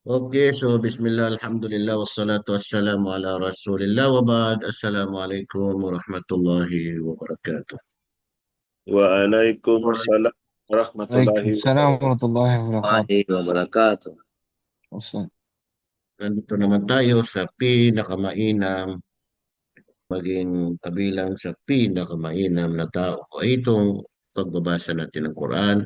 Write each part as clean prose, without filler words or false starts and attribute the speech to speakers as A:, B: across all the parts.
A: Okay, so Bismillah, Alhamdulillah, wassalatu wassalamu ala Rasulillah, wa ba'd. Assalamualaikum warahmatullahi wabarakatuh.
B: Waalaikumsalam warahmatullahi
C: Waalaikumsalam warahmatullahi wabarakatuh.
B: wabarakatuh.
C: Ustaz.
A: Nandito naman tayo sa pinakamainam, maging kabilang sa pinakamainam na tao. Ay itong pagbabasa natin ng Quran,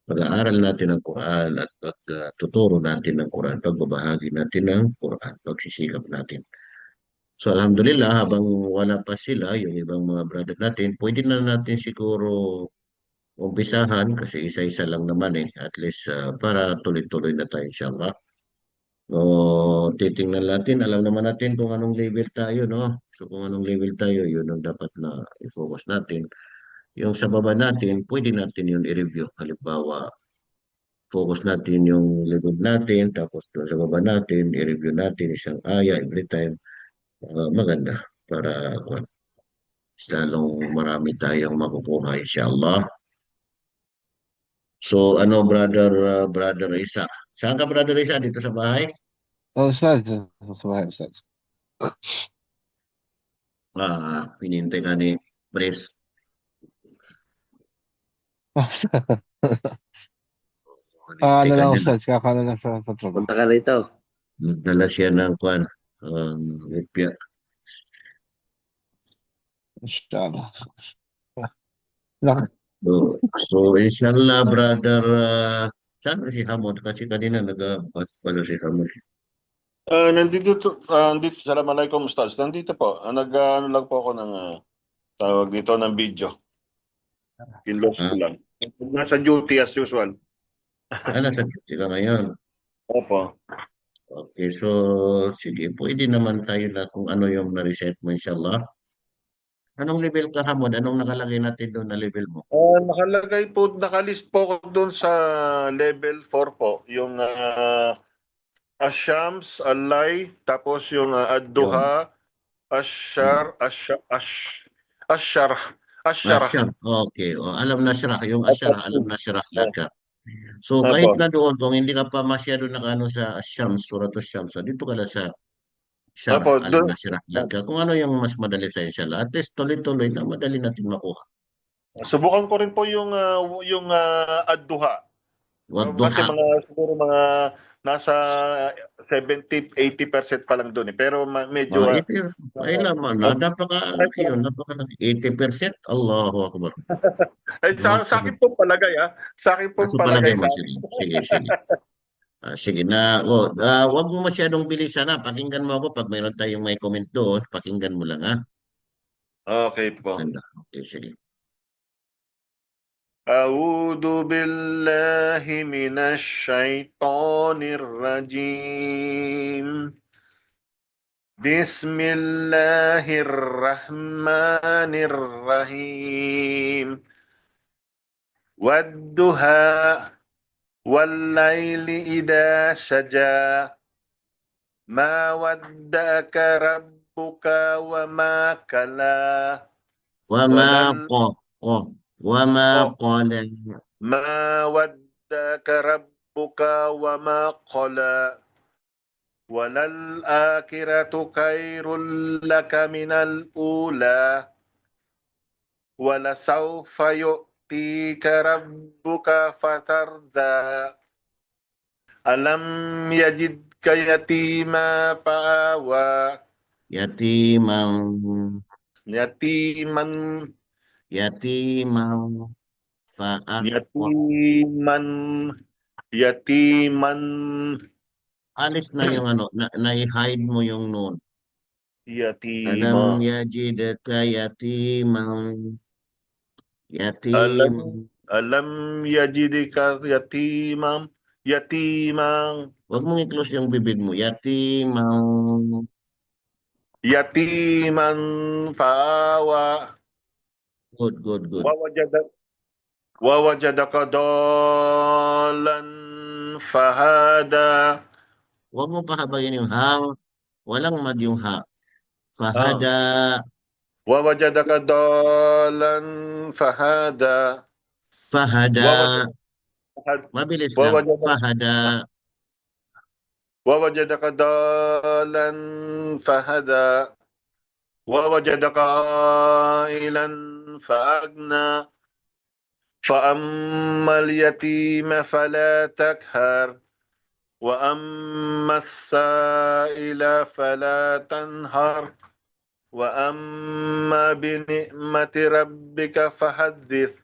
A: pag-aaral natin ng Quran at pagtuturo natin ng Quran, pagbabahagi natin ng Quran, pagsisikap natin. So alhamdulillah, habang wala pa sila, yung ibang mga brother natin, pwede na natin siguro umpisahan kasi isa-isa lang naman at least para tuloy-tuloy na tayo inshallah. O titingnan natin, alam naman natin kung anong level tayo, no? So kung anong level tayo, yun ang dapat na i-focus natin. Yung sa baba natin, pwede natin yun i-review. Halimbawa, focus natin yung level natin, tapos doon sa baba natin, i-review natin isang aya every time. Maganda para lalong marami tayong makukuha inshallah. So ano brother Isa? Saan ka brother Isa? Dito sa bahay?
C: Ustaz, sabay Ustaz.
A: Pinintay ka ni Pres.
C: Ano
A: Hinintay ka
C: lang
A: niya na.
C: Ustaz, kakano lang sa trabaho.
B: Punta ka rito.
A: Nagdala siya ng kwan. Ripya.
C: Inshallah. Nak-
A: So inshallah brother saan si Hamod? Kasi kanina nag-palo si Hamod.
B: Nandito, Assalamualaikum Ustaz. Nandito po. Ano lang po ako ng tawag dito ng video. Kinlos ko lang. Nasa duty as usual.
A: Nasa duty ka ngayon.
B: Opo.
A: Okay, so sige, pwede naman tayo na kung ano yung na-reset mo inshallah. Anong level ka Hamod? Anong nakalagay natin doon na level mo?
B: Nakalist po ako doon sa level 4 po. Yung Asyams, Alay, tapos yung
A: Yun.
B: Ad-Duha, Asyar, Asyar, Asyar.
A: Asyar. Okay. O, alam na syarah. Yung asyar, alam na syarah laka. So kahit
B: Opo.
A: na doon, kung hindi ka pa masyado nakano sa Asyams, Suratul Syams, dito ka na sa syarah,
B: Opo,
A: alam na syarah laka. Kung ano yung mas madali sa inshallah. At least tuloy-tuloy na madali natin makuha.
B: subukan ko rin po yung Ad-Duha. Kasi
A: Wadduha.
B: siguro mga nasa 70-80% pa lang doon eh. Pero medyo
A: 80, ay naman na, napakalaki yun, napakalaki. 80%, Allahu Akbar.
B: sa akin po palagay sa akin po
A: Ako palagay
B: palagay
A: mo,
B: sa
A: sige, sige, sige. Sige na, wag mo masyadong bilisan na. Pakinggan mo ako pag mayroon tayong may comment doon. Pakinggan mo lang ha.
B: Okay po.
A: Ganda. Okay, sige.
B: أعوذ بالله من الشيطان الرجيم بسم الله الرحمن الرحيم والضحى والليل إذا سجى ما ودعك ربك وما كلا
A: Wama ko, ko, wama qala.
B: ما ودعك ربك وما قلى وللآخرة خير لك من الأولى ولسوف يؤتيك ربك فترضى ألم يجدك يتيما فآوى
A: Yatimang,
B: يتيما
A: yatimang, fa'aqwa.
B: يتيما يتيما
A: Alis na yung ano, na-hide mo yung noon. Alam
B: يتيما
A: yajidaka yatimang,
B: ألم
A: yatimang.
B: ألم يجدك يتيما
A: Huwag mong i-close yung bibig mo. Yatimang.
B: يتيما فآوى
A: Good, good, good.
B: ووجدك ضالا فهدى
A: Huwag mo pahabayin yung hang. Walang mad yung ha. Fahada.
B: ووجدك ضالا فهدى
A: Fahada.
B: ووجدك
A: Mabilis lang.
B: ووجدك
A: Fahada.
B: ووجدك ضالا فهدى ووجدك عائلا فأغنى فأما اليتيم فلا تقهر وأما السائل فلا تنهر وأما بنعمة ربك فحدث.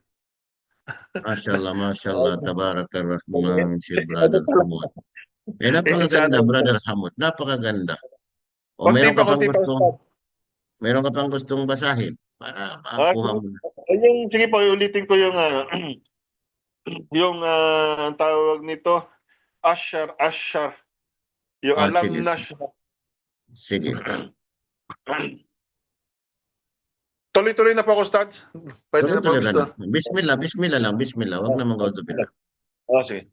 A: Masya Allah, Tabarakallah, Rahman, si Brother Hamud. Napakaganda,
B: Inshallah.
A: Brother Hamud. Napakaganda. O
B: Konti pa, konti pa.
A: meron ka pang gustong basahin para makakuha
B: Sige,
A: mo na.
B: sige po, ulitin ko yung yung ang tawag nito, Ashar. Yung
A: Sige,
B: alam na
A: sige.
B: siya.
A: Sige.
B: Tuloy-tuloy na po ako, Stads. Pwede na po
A: Tuloy-tuloy ka
B: gusto.
A: na. Bismillah lang, bismillah. Huwag naman gaudubin.
B: Sige.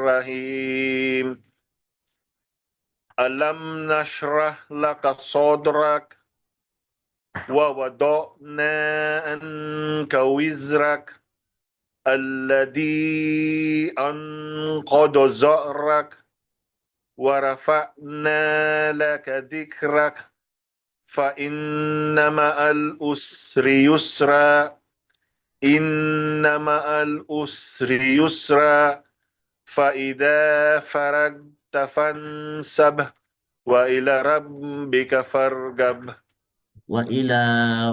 B: Bismillahirrahmanirrahim. Alam nashrah laka sodrak wa wada'na anka wizrak alladhi anqadha za'rak wa rafa'na laka dhikrak fa inna ma'al usri yusra inna ma'al usri yusra fa idza faragta fansab wa ila rabbika fargab.
A: Wa ila,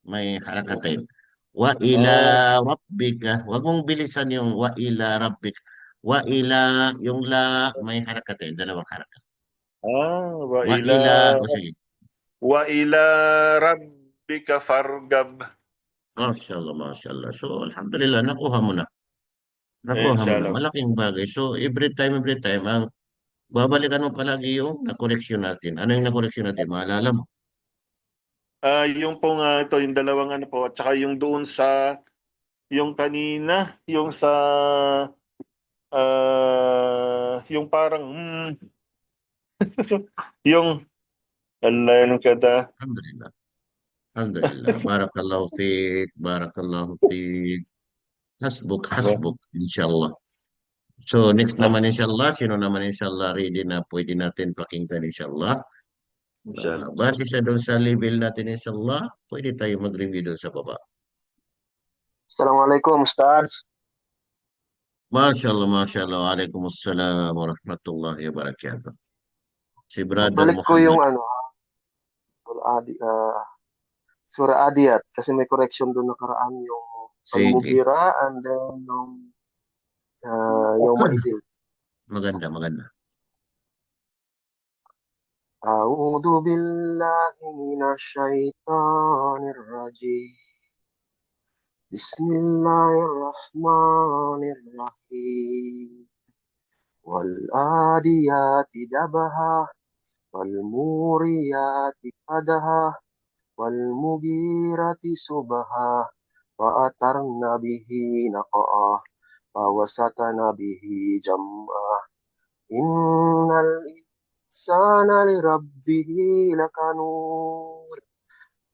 A: may harakatin. Wa ila rabbika. Huwag mong bilisan yung wa ila rabbika. Wa ila, yung la, may harakatin. Dalawang harakat.
B: Wa
A: Wa
B: ila
A: ila, o sige.
B: wa ila rabbika fargab.
A: Masya Allah, Masya Allah. So, alhamdulillah, nakuha mo na. Nakuha mo na.
B: Inshallah.
A: Malaking bagay. So, every time, ang babalikan mo palagi yung nakoreksyon natin. Ano yung nakoreksyon natin? Maalala mo?
B: Yung po nga ito, yung dalawang ano po, at saka yung doon sa, yung kanina, yung sa, yung parang, yung, Allah, yung kada.
A: Alhamdulillah. Alhamdulillah. Barakallahu fiik. Barakallahu fiik. Hasbuk, inshallah. So, next naman inshallah, sino naman inshallah ready na pwede natin pakinggan inshallah. Base sa doon sa level natin inshallah, pwede tayo mag-review doon sa baba.
D: Assalamualaikum, Ustaz.
A: Masya Allah, Masya Allah. Waalaikumsalam warahmatullahi wabarakatuh. Si Brother
D: Balik ko yung
A: Muhammad.
D: Surah Adiyat kasi may correction doon nakaraan yung
A: Sige.
D: Al-Mughira and then yung Maidil.
A: Maganda.
D: A'udhu billahi minasyaitonir rajim. Bismillahirrahmanirrahim. Wal adiyati dabaha wal muriyati qadaha wal mughirati subha wa atarna bihi naqa'ah wa wasatana bihi jam'ah innal insana li rabbihi lakanur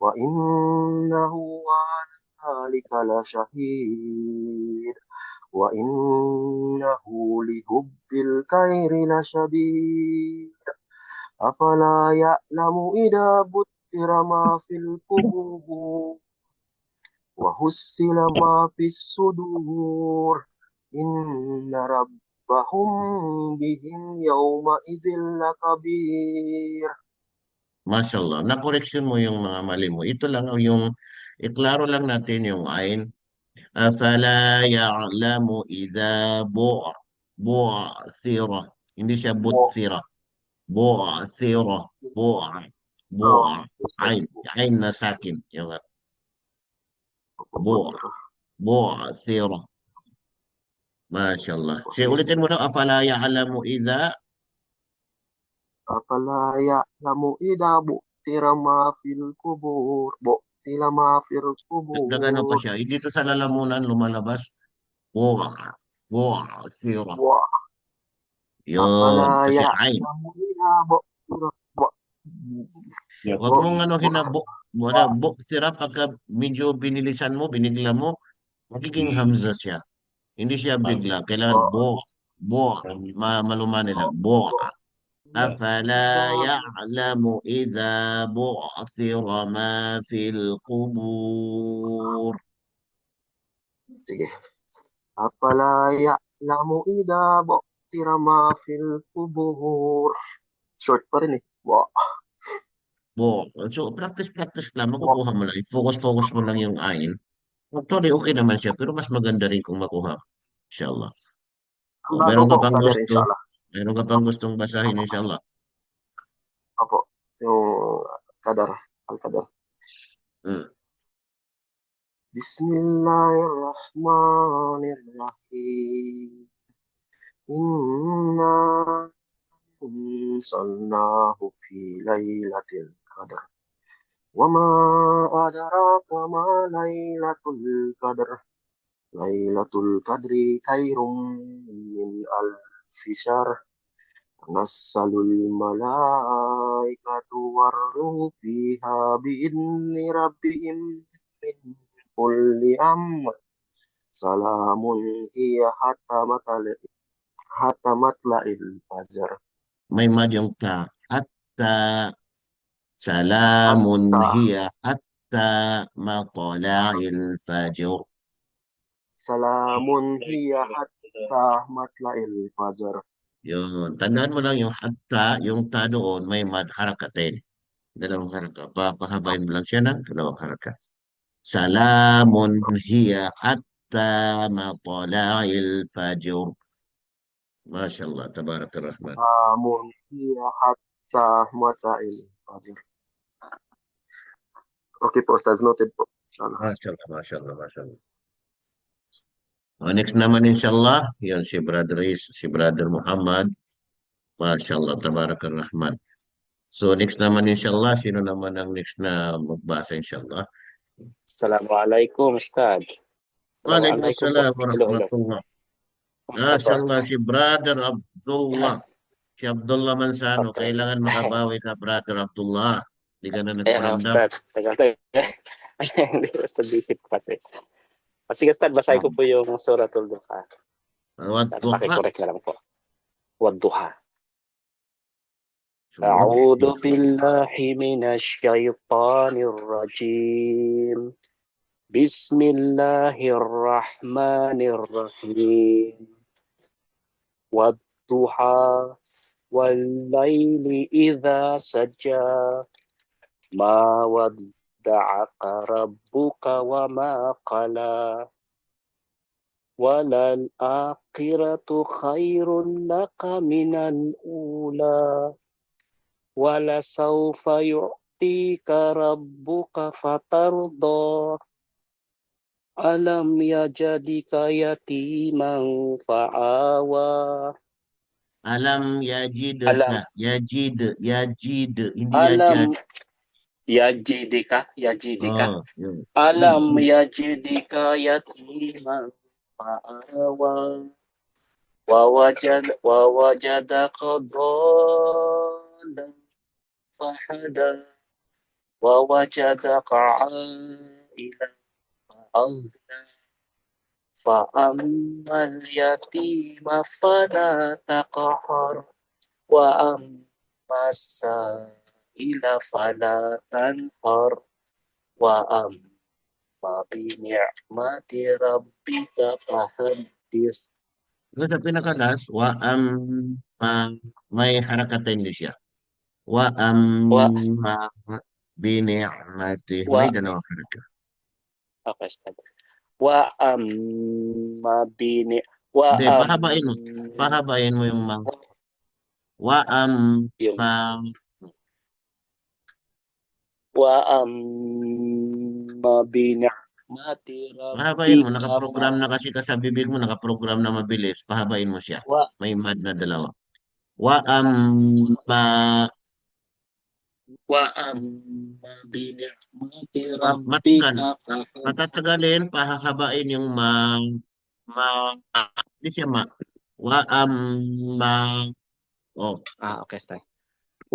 D: wa innahu ala dhalika lasyahid wa innahu li hubbil khairi lasyadid afala ya'lamu idha buttira ma fil qubur wa hussila ma fis sudur inna rabbahum bihim yawma idzil lakabir.
A: Masya Allah. Na-correction mo yung mga mali mo. Ito lang yung, iklaro lang natin yung ain. Afala ya'lamu idha bu'thira. Hindi siya bu'thira. Bu'thira. Ain na sakin. Yung bu'thira. Masya Allah. Sige, ulitin mo daw. Afala ya'lamu idha.
D: Afala ya'lamu idha bu'thira ma fil qubur. Bu'thira ma fil qubur.
A: Dagano pa siya. Dito sa lalamunan lumalabas. Bu'thira. Yun.
D: Afala
A: Kasi ain.
D: ya'lamu idha bu'thira.
A: Huwag mong ano bu'thira pagka medyo binilisan mo, binigla mo, magiging hamza siya. Hindi siya bigla.
D: Bo,
A: Kailangan bo. Bo. Maluman nila. Bo.
D: bo,
A: أفلا
D: idabo.
A: يعلم إذا بعثر ما في القبور.
D: Sige. Apalaya, lamu idabo. Tirama fil kubur. Short pa rin eh. Bo,
A: Bo. So, practice lang.
D: bo.
A: Makukuha mo lang. Focus mo lang yung ain. Actually, okay naman siya. Pero mas maganda rin kung makuha. Inshallah.
D: Ang
A: O,
D: bago
A: meron
D: po,
A: ka pang
D: Kader,
A: gusto?
D: inshallah.
A: Meron ka pang gustong basahin, inshallah.
D: Opo. Yung Kadar. Al-Kadar.
A: Hmm.
D: Bismillahirrahmanirrahim. Inna anzalnahu fi lailatul qadar. Wa ma adraka ma lailatul qadar. Lailatul qadri khairum min alfi syahr. Tanassalul malaikatu warruhu fiha biidzni rabbihim min kulli amr. Salamun hiya hatta matla'il fajar.
A: May mad yung ta. Atta salamun
D: Hatta
A: hiya hatta matla'il fajr.
D: salamun hiya hatta matla'il fajar.
A: Yun. Tandaan mo lang yung hatta, yung ta doon, may mad harakatin. Dalawang haraka. Pahabain mo lang siya ng dalawang haraka. Salamun hiya hatta matla'il fajr. MashaAllah. Tabarakallah.
D: Salamun hiya hatta matla'il fajar. Okay po, Ustaz, noted po. Sana.
A: MashaAllah. MashaAllah. MashaAllah. Next naman inshallah, yan si Brother si Brother Muhammad. MashaAllah. Tabarakallah. So next naman inshallah, sino naman ang next na magbasa inshallah?
E: Assalamualaikum, Ustaz. Assalamualaikum po.
A: Waalaikumsalam
E: Hello, hello.
A: warahmatullah.
E: Kumusta po?
A: MashaAllah si Brother Abdullah. Si Abdullah Mansano,
E: Okay.
A: kailangan makabawi ka, Brother Abdullah. Hindi ka na
E: Ayan,
A: nagparamdam.
E: Ustaz. Tagal. Hindi ko Ustaz isip kasi. Sige, Ustaz, basahin ko po yung Suratul Duha.
A: What
E: Ustaz, pakicorrect na lang po. Wadduha.
A: So,
E: أعوذ بالله من الشيطان الرجيم. بسم الله الرحمن الرحيم. والضحى والليل إذا سجى ما ودعك ربك وما قلى وللآخرة خير لك من الأولى ولسوف يعطيك ربك فترضى ألم يجدك يتيما فآوى
A: alam yajid
E: Alam.
A: ka. Yajid. Hindi
E: Alam
A: yajad.
E: yajidika
A: Oh, yun.
E: Alam
A: Jid.
E: yajidika yatiman fa'awa wawajadaka dhalan fahada wawajadaka ailan fa'aghna fa'ammal yatima fala taqhar wa ammas sa'ila fala tanhar wa amma bi ni'mati rabbika fahaddis.
A: Doon sa pinakalas, may harakatin din siya.
E: Wa
A: Bini'mati.
E: wa
A: May dalawang haraka.
E: okay, Ustad. Wa amma bini wa
A: Hindi, pahabain mo yung wa
E: yung wa amma bini mati
A: pahabain mo.
E: rabbika
A: Nakaprogram na kasi sa bibig mo, nakaprogram na mabilis. Pahabain mo siya.
E: wa
A: May mad na dalawa. Wa amma
E: bini mati
A: matagal.
E: rabbika
A: Patatagalin, pahahabain yung hindi siya wa oh,
E: okay, Ustad.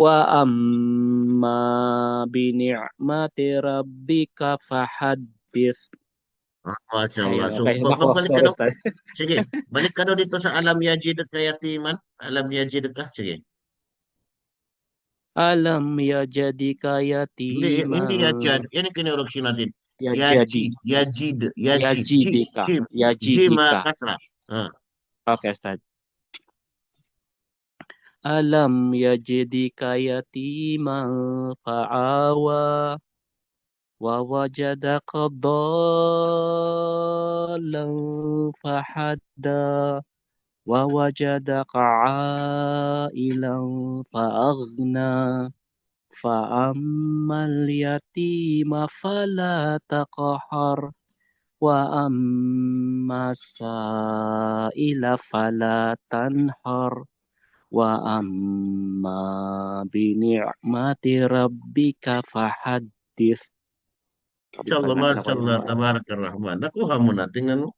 E: Wa amma bi ni'mati rabbika fahaddith.
A: Masya Allah.
E: Ayun,
A: So,
E: okay. Nako,
A: magbalik ka
E: sorry,
A: daw.
E: Ustad.
A: Sige, balik ka daw dito sa alam yajid at kayatiman. Alam yajid ka. Sige.
E: Alam yajadika
A: Hindi yajid.
E: yatiman.
A: Yan yung kinuroksin natin.
E: Yajadi.
A: Yajid, yajid, yajid.
E: Yajidika.
A: Jim. Jim
E: Yajidika.
A: kasra. Ah.
E: Okay, Ustad. Alam yajidika yatiman fa'awa. ووجدك ضالا فهدى ووجدك عائلا فأغنى فأما اليتيم فلا تقهر وأما السائل فلا تنهر وأما بنعمة ربك فحدث.
A: Mashallah, mashallah, tabarakalrahman. Nakuha mo na. Tingnan mo.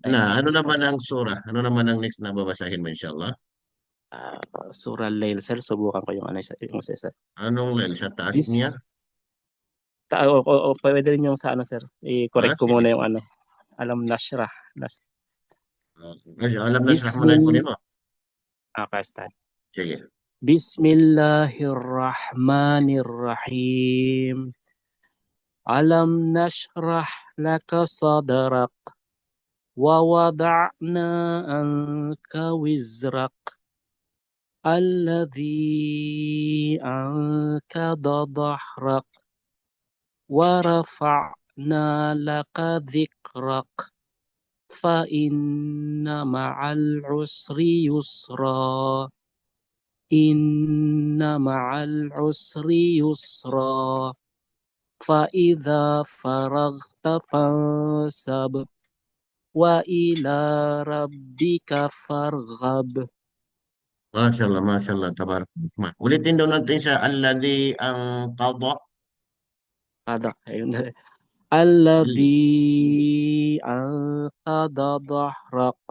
A: Na, ano naman ang surah? Ano naman ang next na babasahin mo, inshallah?
E: Surah Al-Lail, sir. Subukan ko yung yung sir.
A: Anong len? Sa taas niya?
E: Pwede rin yung sa ano, sir. I-correct ko
A: sige.
E: muna yung ano. Alam nashrah.
A: Alam na sa mo kunin mo.
E: Okay, start.
A: Sige.
E: Bismillahirrahmanirrahim. Alam nashrah laka sadrak wa wada'na anka wizrak alladhi ankada dhahrak wa rafa'na laka dhikrak fa inna ma'al usri yusra inna ma'al usri yusra فَإِذَا فَرَغْتَ فَانْصَبْ وَإِلَى رَبِّكَ فَارْغَب.
A: Mashallah, mashallah, tabarakallah. Ulitin daw natin siya, alladhi ang qadha.
E: Alladhi anqadha dhahrak.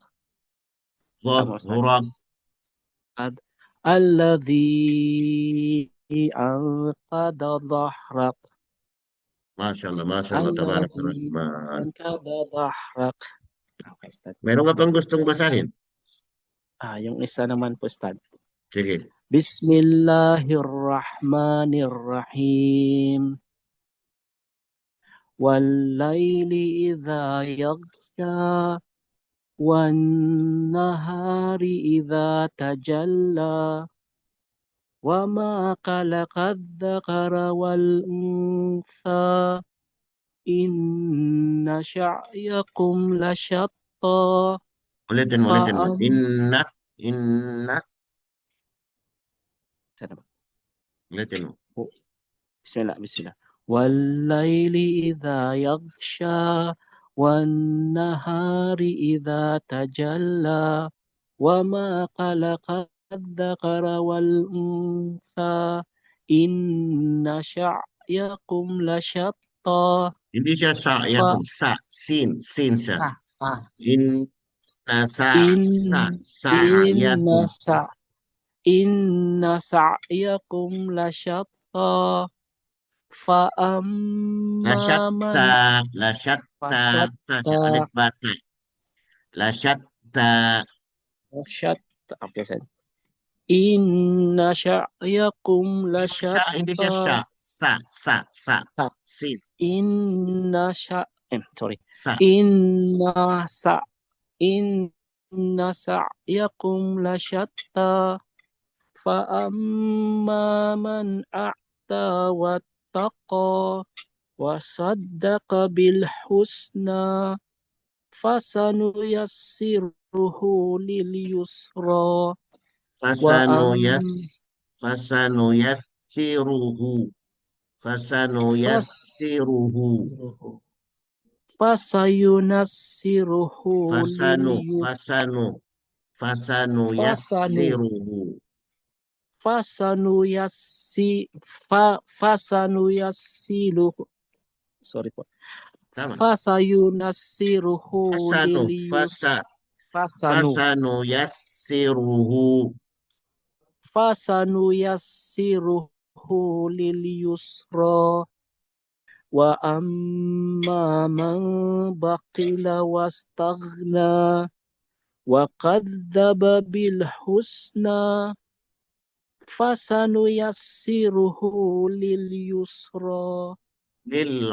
A: Zuhrak.
E: Alladhi anqadha dhahrak.
A: Mashallah, mashallah, tabarakallah.
E: Anqadha dhahrak. Okay, start.
A: Meron ka pang gustong basahin?
E: Yung isa naman po, start.
A: Sige.
E: Bismillahirrahmanirrahim. Wal-laili idha yaghsha wan-nahari idha tajalla wa ma khalaqa adh-dhakara wal-untha inna sya'yakum lasyatta.
A: Ulitin mo. Inna. Ulitin mo.
E: Bismillah. Wal-laili idha yaghsha wan-nahari idha tajalla wa ma khalaqa adh-dhakara wal-untha inna sya'yakum lasyatta.
A: Hindi siya yakum. Sin siya.
E: Inna sa'yakum lasyatta. Fa'amma man
A: Lasyatta. Alif bata. Lasyatta.
E: Okay, sir. Inna sya'yakum lasyatta.
A: Hindi siya sa. Sin. Sa.
E: Inna sa'yakum lasyatta. Fa'amma man a'ta wattaqa wa saddaqa bil husna fasanuyassiruhu lil yusra.
A: Fasanuyassiruhu.
E: Fasanuyassiruhu. Sorry po. Fasayunassiruhu lil yusra. Fasanuyassiruhu lil yusra. وأما من بخل واستغنى وكذب بالحسنى فسنيسره لليسرى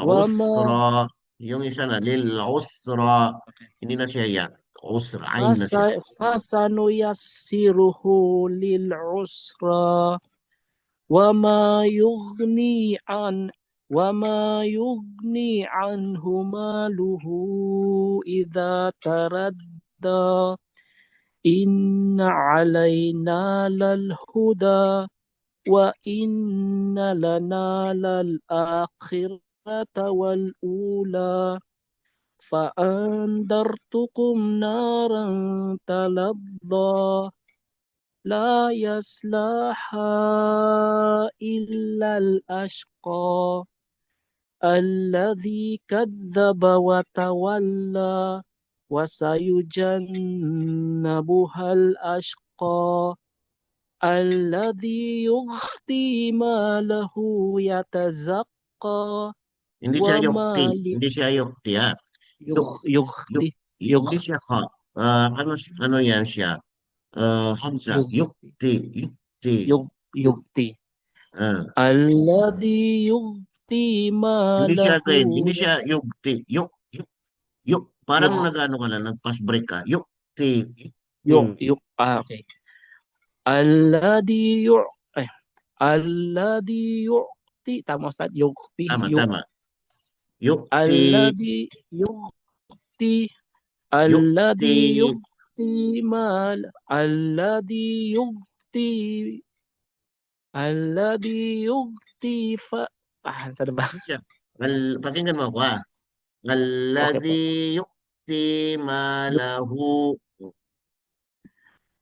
E: وما
A: Lil-usra. Yung isa na, lil-usra. Hindi na siya ya. Usra. Ain na siya.
E: فسنيسره للعسرى وما يغني عن وما يغني عنه ماله إذا تردى إن علينا للهدى وإن لنا للآخرة والأولى فأنذرتكم نارا تلظى لا يصلاها إلا الأشقى الذي كذب وتولى وسيجنبها الأشقى الذي يؤتي ماله يتزكى
A: Hindi siya yukti.
E: وما
A: Hindi siya yukti ha. Yuk, yuk,
E: يغتي
A: hindi siya ka. Ano yan siya? Hamza. Yukti. Yukti.
E: يغتي
A: Ah,
E: الذي يؤتي
A: hindi siya
E: ماله
A: kain. Hindi siya yukti. Yuk, yuk, yuk. Parang
E: يغ
A: nagano ka na, nag-pass break ka. Yukti.
E: okay. الذي يع eh, الذي يعطي tama Ustad يغتي
A: Tama, tama. Yukti.
E: الذي يغتي الذي
A: Yukti.
E: يغتي مال الذي يغتي saan ba?
A: Siya. Pakinggan mo ako ha.
E: Okay po.
A: Alladhi yukti malahu.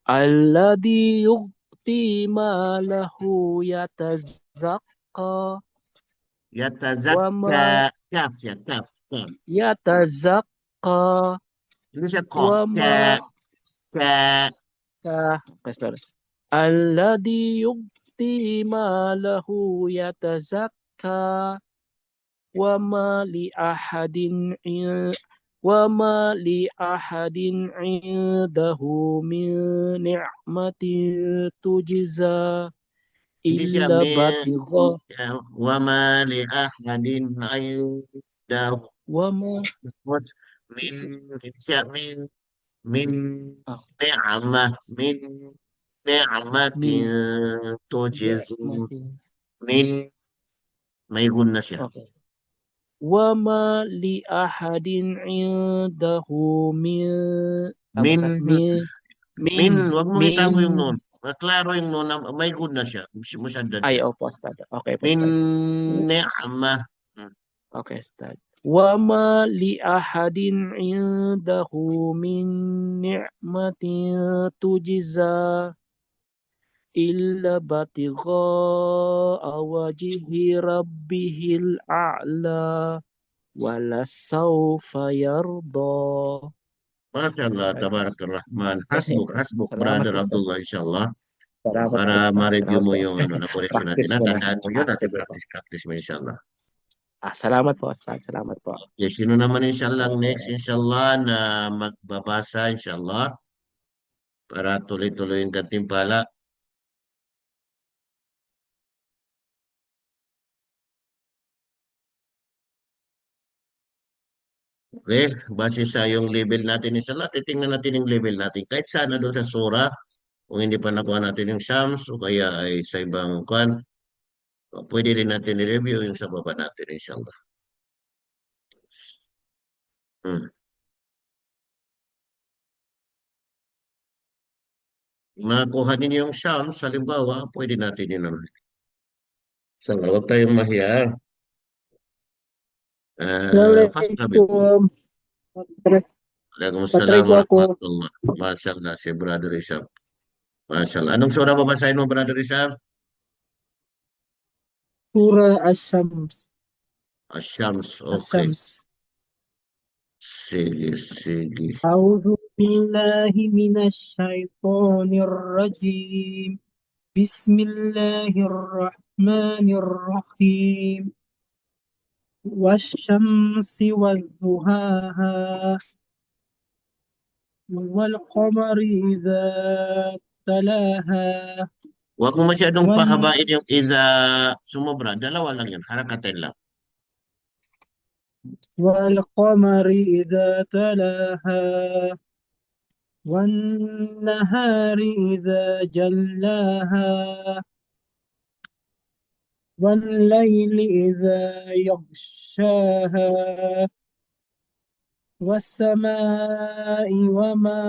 E: الذي يغتي ماله يتزكى
A: Yatazakka.
E: وما
A: Kaf siya. Kaf. Kaf.
E: يتزكى
A: Hindi siya ko.
E: وما
A: Ka.
E: sorry. الذي يؤتي ماله يتزكى وما لأحد عنده من نعمة تجزى
A: Hindi siya
E: إلا
A: min.
E: ابتغاء
A: Wama li ahadin indahu.
E: وما
A: Tapos, hindi siya min
E: ah,
A: ni'amah. Min ni'amatin
E: من
A: tujizu.
E: نعمة
A: Min, may gun na siya.
E: okay. وما لأحد عنده من
A: Min,
E: من
A: wag mong itago yung
E: من
A: nun. Klaro yung nun, may gun na siya. Musyadad
E: ay
A: siya.
E: opo Ustad. Okay po
A: Min
E: Ustad.
A: ni'amah.
E: Okay Ustad. وما لأحد عنده من نعمة تجزى إلا ابتغاء وجه ربه الأعلى ولسوف يرضى.
A: Mashallah, tabarakalrahman. Hasbuk, hasbuk,
E: Salamat
A: brother
E: Ustad.
A: Abdullah, inshallah.
E: Salamat
A: Para
E: Ustad.
A: ma-review
E: Salamat
A: mo
E: po.
A: yung na-correction natin.
E: Practice mo na.
A: Tandaan mo yun at
E: Sige po.
A: practice mo, inshallah.
E: Salamat po Ustad. Salamat po.
A: Okay, sino naman inshallah
E: Okay.
A: next, inshallah, na magbabasa, inshallah, para tuloy-tuloy yung gantimpala. Okay, base sa yung level natin, inshallah, titingnan natin yung level natin. Kahit sana doon sa surah, kung hindi pa nakuha natin yung Shams, o kaya ay sa ibang kwan, pwede rin natin i-review yung sa baba natin, inshallah. Makuha ninyo yung Shams, halimbawa, pwede natin yun. Inshallah, huwag tayong mahiya. Fast habit.
D: Patry
A: Waalaikumsalam
D: ko ako.
A: warahmatullah. Masyaallah, si Brother Isham. Masyaallah. Anong surah babasahin mo, Brother Isham?
D: Surah Ash-Shams.
A: Ash-Shams. Okay.
D: Ash-Shams.
A: Sige, sige.
D: أعوذ بالله من الشيطان الرجيم بسم الله الرحمن الرحيم
F: والشمس وضحاها والقمر إذا تلاها
A: Huwag mo masyadong
F: وال
A: pahabain yung idha sumobra. Dalawa lang yun. Harakatin lang.
F: والقمر إذا تلاها والنهار إذا جلاها والليل إذا يغشاها والسماء وما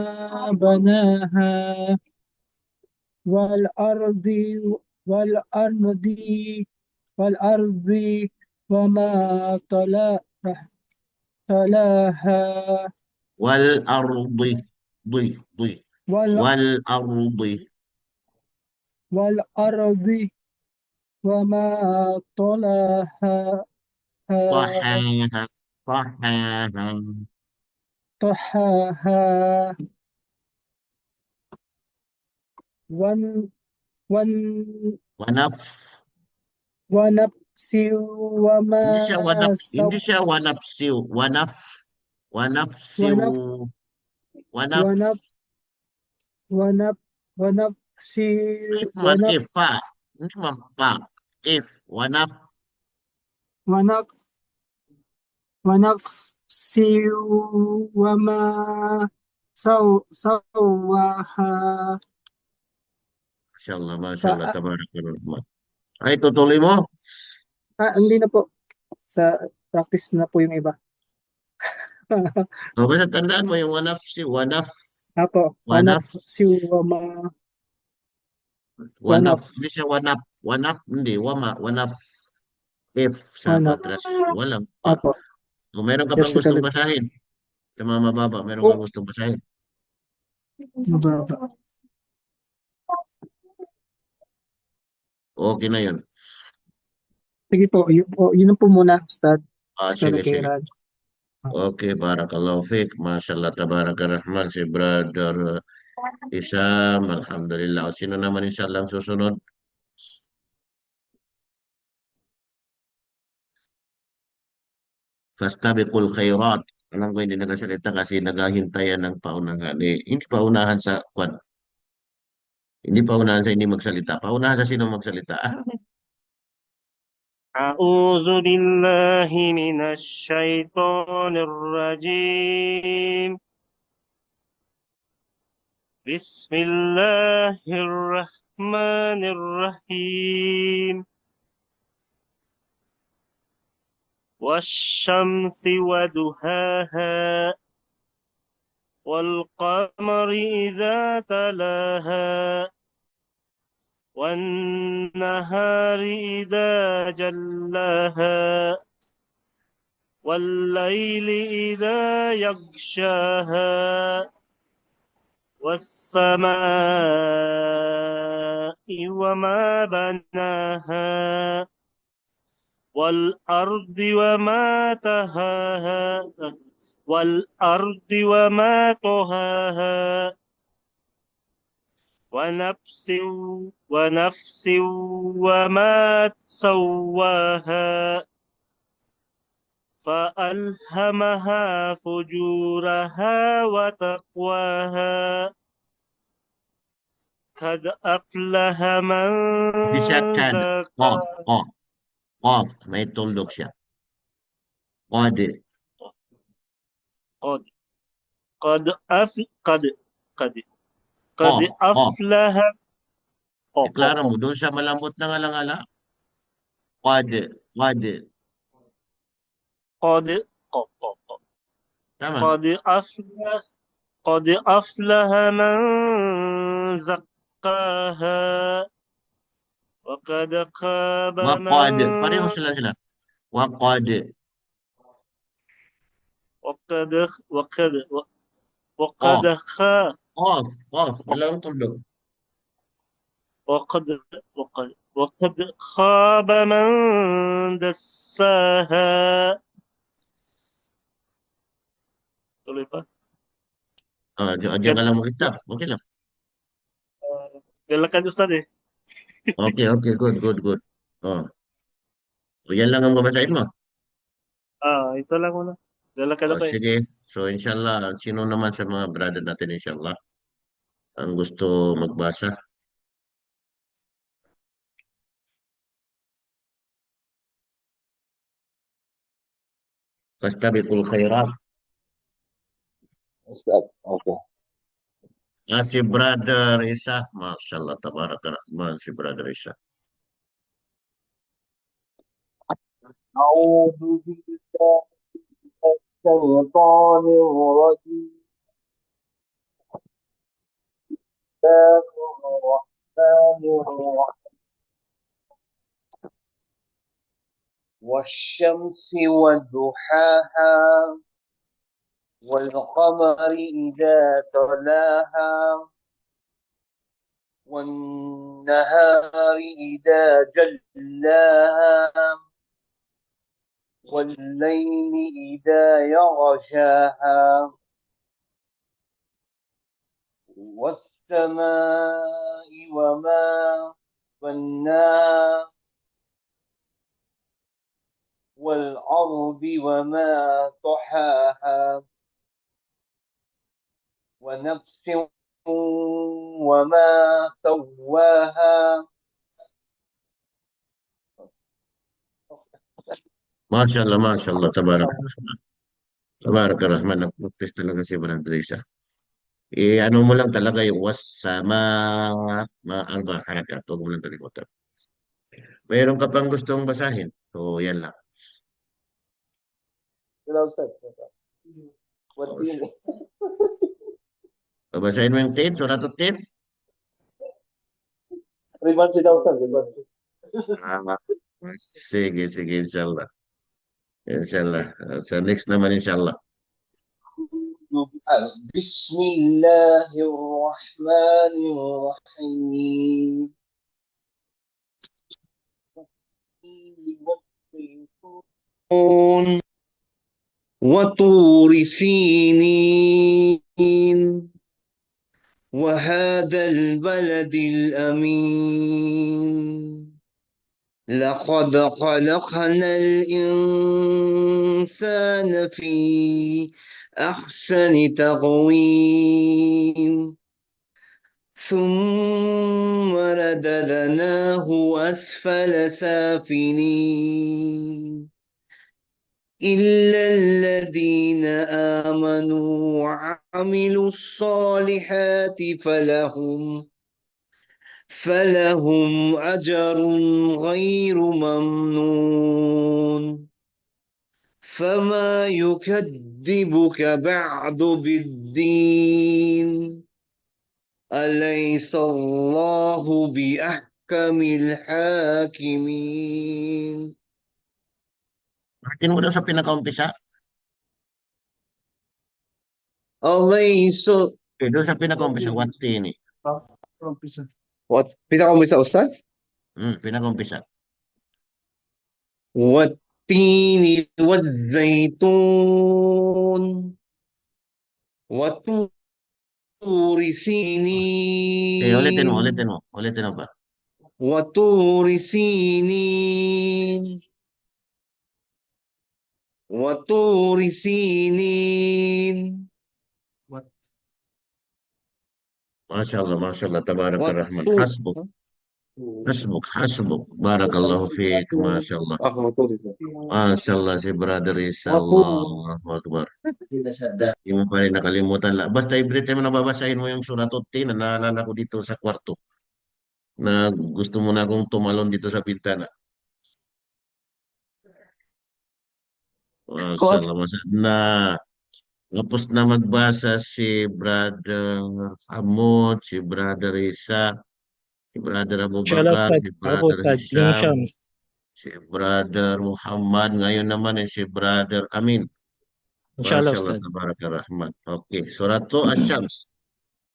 F: بناها والأرض والأرض والأرض وما تلاها
A: Wal ardi. Di. Di.
F: وال-
A: Wal ardi.
F: والأرض وما طلاها
A: Tahaha. Tahaha.
F: طحاها ون ون
A: Wanaf.
F: ونفس وما
A: Hindi siya wanap.
F: سو
A: Hindi siya wanapsiw. Wanaf. Wanafsiw.
F: ونف
A: Wanaf.
F: ونف ونف ونفس
A: If man
F: ونف
A: if pa. Hindi man pa. If. Wanaf.
F: ونف ونفس وما سواها
A: Mashallah. Mashallah.
F: فأ...
A: Tabarakallah. Ay, tutuloy mo.
F: hindi na po. Sa practice na po yung iba.
A: O, basta tandaan mo yung wanafsi. Wanaf.
F: Apo,
A: Wanaf.
F: ونفس وما
A: Wanaf.
F: ونف
A: Hindi siya wanap. Wanap. Hindi. Wama. Wanaf. If sa
F: ونف
A: kontrasyon. Walang pa.
F: Apo,
A: Kung meron ka
F: yes,
A: pang gustong
F: ulit.
A: basahin. Sa mga mababa, meron kang
F: Po,
A: gustong basahin.
F: mababa.
A: Okay na yun.
F: Sige po, yun po muna, Ustad.
A: Sige,
F: Ustad
A: sige.
F: Kairan.
A: Okay, barakallahu fiqh. Mashallah, tabarakarahman. Si Brother Isam, alhamdulillah. O, sino naman inshallah ang susunod? Fastabiqul khairat. Alam ko hindi nagasalita kasi naghahintayan ng paunahan. Hindi paunahan sa kwan. Hindi paunahan sa hindi magsalita. Paunahan sa sino magsalita.
G: أعوذ بالله من الشيطان الرجيم بسم الله الرحمن الرحيم والشمس وضحاها والقمر إذا تلاها والنهار إذا جلاها والليل إذا يغشاها والسماء وما بناها والأرض وما تهاها والأرض وما طهاها ونفس وما سواها فألهمها فجورها وتقواها قد أفلح من
A: Hindi siya kad. Qaf.
G: زكاها
A: Qaf. Qaf. May tuldok siya. Qad.
G: قد قد قد قد
A: Qaf. Qaf.
G: أفلح
A: Deklara mo doon sa malambot na alangala. Qad. Qad.
G: قد
A: Tama.
G: قد أفلح قد أفلح من زكاها وقد خاب
A: Waqad.
G: من
A: Pareho sila. Waqad.
G: وقد وقد
A: Qaf.
G: وقد خا
A: Qaf. Qaf. Dalawang tuldok.
G: وقد خاب من دساها tuloy pa
A: Diyan ka lang mag-stop. Okay lang.
G: lalakad Ustad eh
A: Okay. Good. Oh. O, yan lang ang babasahin mo.
G: Ito lang muna. Lalakad
A: O,
G: ako eh.
A: sige. So, inshallah, sino naman sa mga brother natin, inshallah, ang gusto magbasa? Fastabiqul khairat.
C: Ustaz. Okay.
A: Si brother Isa. Mashallah, tabarakallah. Si brother Isa.
D: أعوذ بالله من الشيطان الرجيم بسم الله الرحمن الرحيم والشمس وضحاها والقمر إذا تلاها والنهار إذا جلاها والليل إذا يغشاها والسماء وما بناها والأرض وما طحاها ونفس وما سواها
A: Mashallah, mashallah, tabarakallah. Tabarakallah, nag-practice talaga si brother Isa. Ano mo lang talaga yung wasama, ano ba, harakat. Huwag mo lang kalimutan. Mayroon ka pang gustong basahin. So, yan lang.
D: والدين
A: Babasahin mo yung 10, surat 10.
D: ريبان سيدا أستاذ ريبان
A: Ah, sige, sige, inshallah. Inshallah. Sa next naman, inshallah.
D: بسم الله الرحمن الرحيم وطور سينين وهذا البلد الأمين لقد خلقنا الإنسان في أحسن تقويم ثم رددناه أسفل سافلين إلا الذين آمنوا وعملوا الصالحات فلهم أجر غير ممنون فما يكذبك بعد بالدين أليس الله بأحكم الحاكمين
A: Bakit mo daw sa pinaka-umpisa?
D: أليس
A: Doon sa pinaka-umpisa, what 10 eh.
D: What? Pinaka-umpisa, Ustaz?
A: Pinaka-umpisa.
D: والتين والزيتون وطور سينين
A: Sige, ulitin mo ba?
D: وطور سينين وطور سينين
A: Mashallah, mashallah, tabarakalrahman.
D: والطور
A: Hasbuk. Barakallahu fiik, mashallah. Mashallah, si brother Isa, Allahu Akbar. Hindi mo pa rin nakalimutan lang. Basta every time na babasahin mo yung surat 10, naalala ko dito sa kwarto na gusto mo na akong tumalon dito sa bintana. Mashallah, tapos na magbasa si brother Hamod, si brother Isa, si brother Abu
F: Inshallah,
A: Bakar,
F: Ustad.
A: si
F: Ako po,
A: brother
F: Ustad. Yung
A: Hisham,
F: Shams.
A: si brother Muhammad, ngayon naman si brother Amin.
F: Inshallah,
A: Mashallah,
F: Ustad.
A: tabarakalrahman. Okay, surat to Ash-Shams.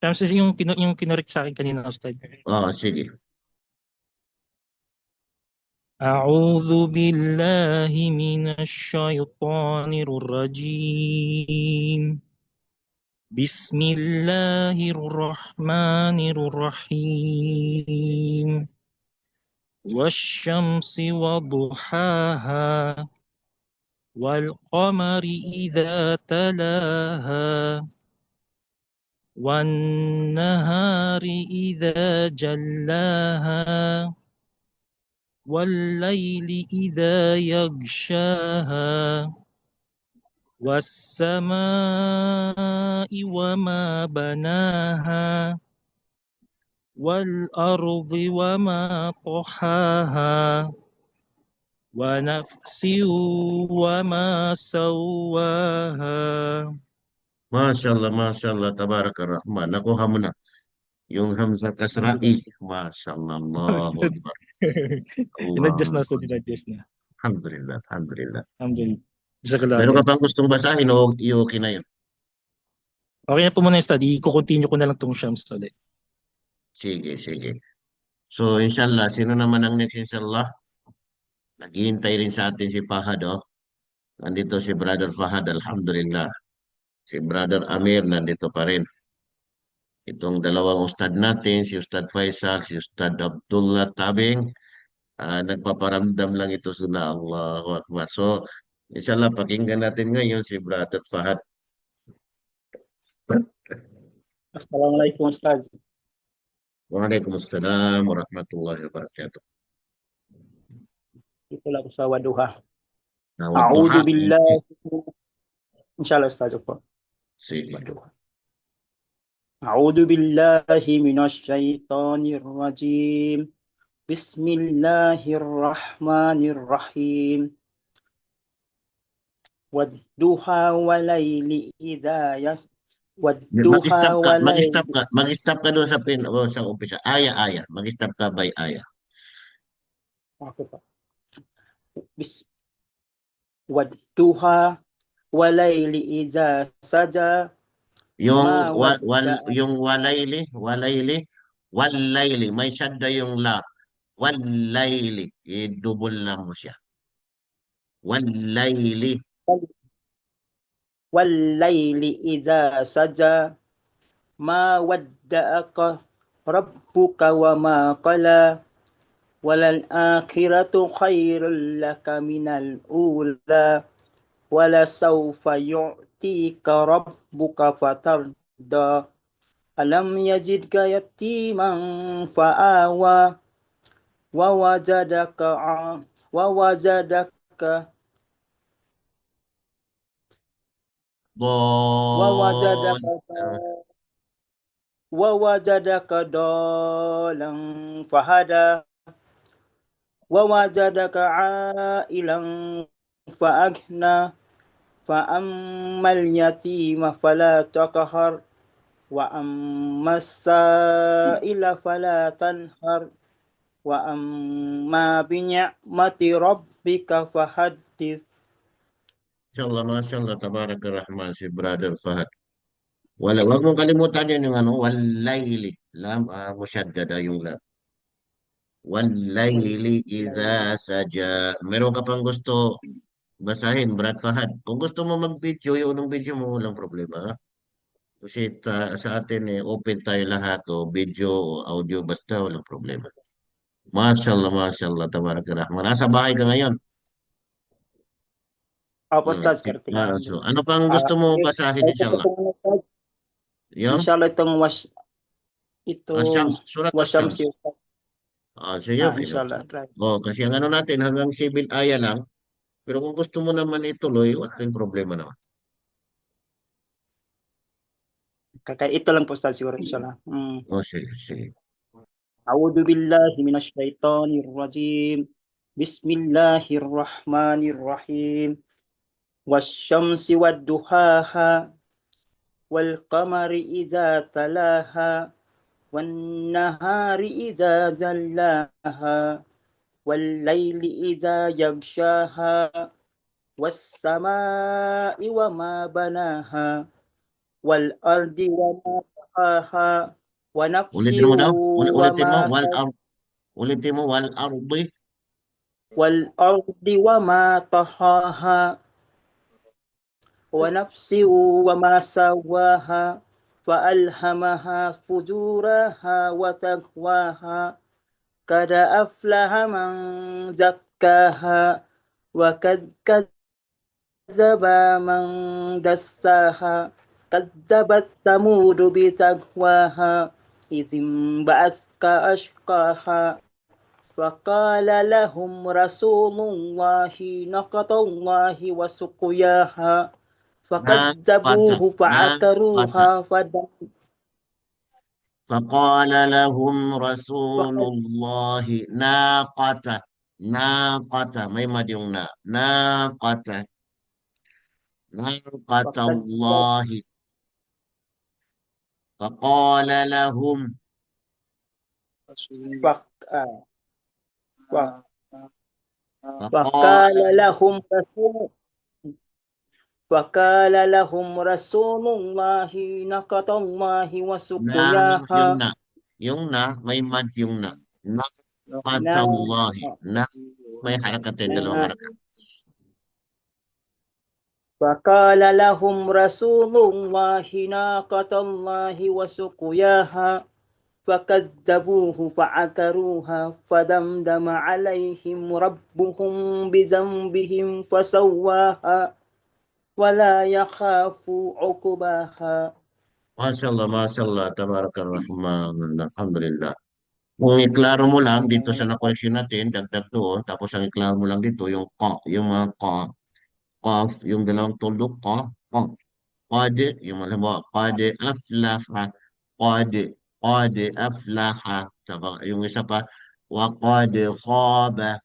F: Shams is yung kinorek sa akin kanina, Ustad.
A: Sige.
F: أعوذ بالله من الشيطان الرجيم بسم الله الرحمن الرحيم والشمس وضحاها
G: والقمر إذا تلاها والنهار إذا جلاها والليل إذا يغشاها والسماء وما بناها والأرض وما طحاها ونفس وما سواها.
A: Masya Allah, tabarakalrahman. Nakuha mo na. Yung Hamzah Kasra'i. Masya Allah, Allahu Akbar.
G: Dinadjust na,
A: Allahu
G: Ustad.
A: Akbar.
G: Dinadjust na.
A: Alhamdulillah, alhamdulillah.
G: Alhamdulillah. Jazakallah
A: Meron ka
G: khair.
A: pang gustong basahin o okay na yun?
G: Okay na po muna yung Ustad. I-continue ko na lang itong Shams ulit.
A: Sige, sige. So, inshallah, sino naman ang next inshallah? Naghihintay rin sa atin si Fahad, oh. Nandito si Brother Fahad, alhamdulillah. Si Brother Amir, nandito pa rin. Itong dalawang ustad natin, si Ustad Faisal, si Ustad Abdullah Tabing, nagpaparamdam lang ito sila, Allahu Akbar. So, inshallah, pakinggan natin ngayon si Brother Fahad.
E: Assalamualaikum Ustaz.
A: Waalaikumsalam warahmatullahi wabarakatuh.
E: Ito lang sa Waduha.
A: Wadduha.
E: A'udhu billahi. Inshallah Ustaz po.
A: Sige.
E: Waduha. A'udhu billahi minasyaitonir rajim. Bismillahirrahmanirrahim. Wadduha walayli idha yas. Wadduha walayli.
A: Mag-stop ka doon sa sa umpisa. Aya. Mag-stop ka by aya.
E: Okay po. Wadduha walayli idha saja.
A: Yung
E: Ma
A: yung walayli, may shadda yung la. Walayli, i-double lang mo siya. Walayli.
E: Walayli idha saja. Ma wadda'aka rabbuka wa ma qala. Walal akhiratu khairul laka minal ula. Wala sawfa yu'tika rabbuka fatarda. Alam yajidka yatiman fa'awa. Wa wajadaka dalan fahada. Wa wajadaka ailan fa'aghna. Fa'ammal yatima fala taqhar. Wa ammas sa'ila fala tanhar. Wa amma bi ni'mati rabbika fahaddith.
A: Masya Allah, tabarakalrahman si Brother Fahad. Wag mong kalimutan yun yung walayli. Lam, musyaddada yung lam. Walayli idha saja. Meron ka pang gusto basahin, Brad Fahad. Kung gusto mo mag-video, yung unang video mo, walang problema. Ha? Kasi sa atin, open tayo lahat, o video, o audio, basta walang problema. Masya Allah, tabarakalrahman. Nasa bahay ka ngayon.
E: Opo, Ustaz.
A: So, ano pang gusto mo basahin, inshallah? Yung?
E: Inshallah itong
A: Surat
E: Wasyams.
A: Ash-Shams. Sige, okay.
E: Inshallah.
A: Kasi ang ano natin, hanggang 7 aya lang. Pero kung gusto mo naman ituloy, wala rin problema naman.
E: Ito lang po, Ustaz, siguro, inshallah.
A: Sige.
E: A'udhu billahi minasyaitonir rajim. Bismillahirrahmanirrahim. Wasyamsi wadduhaha. Wal qamari idza talaha. Wan nahari idza jallaha. Wal laili idza yaghshaha. Was samaa'i wa ma banaha. Wal ardi wa ma tahaha. Wa nafsi
A: Ulitin mo, wal ardi.
E: Wal ardi wa ma tahaha. Wa nafsi wa ma sawaha. Fa alhamaha fujuraha wa taqwaha. Kada aflaha man zakkaha. Wa kad
F: كذب من دساها كذبت ثمود بتقواها إذ انبعث أشقاها فقال لهم رسول الله ناقة الله وسقياها فكذبوه
A: ناقة
F: فعقروها
A: فقال لهم رسول الله ناقة may mad yung ناقة الله فقال لهم
F: فقال لهم رسول الله ناقة الله وسقياها
A: yung may mad yung ناقة may harakatin dalawang harakat
F: فقال لهم رسول الله ناقة الله وسقياها فكذبوه فعقروها فدمدم عليهم ربهم بذنبهم فسواها ولا يخاف عقباها.
A: Mashallah, tabarakalrahman, alhamdulillah. Kung iklaro mo lang dito sa na-question natin, dagdag doon, tapos ang iklaro mo lang dito, yung yung mga qaf, yung dalawang tuldok, qad, yung halimbawa, qad aflaha, qad aflaha, yung isa pa, wa qad khaba,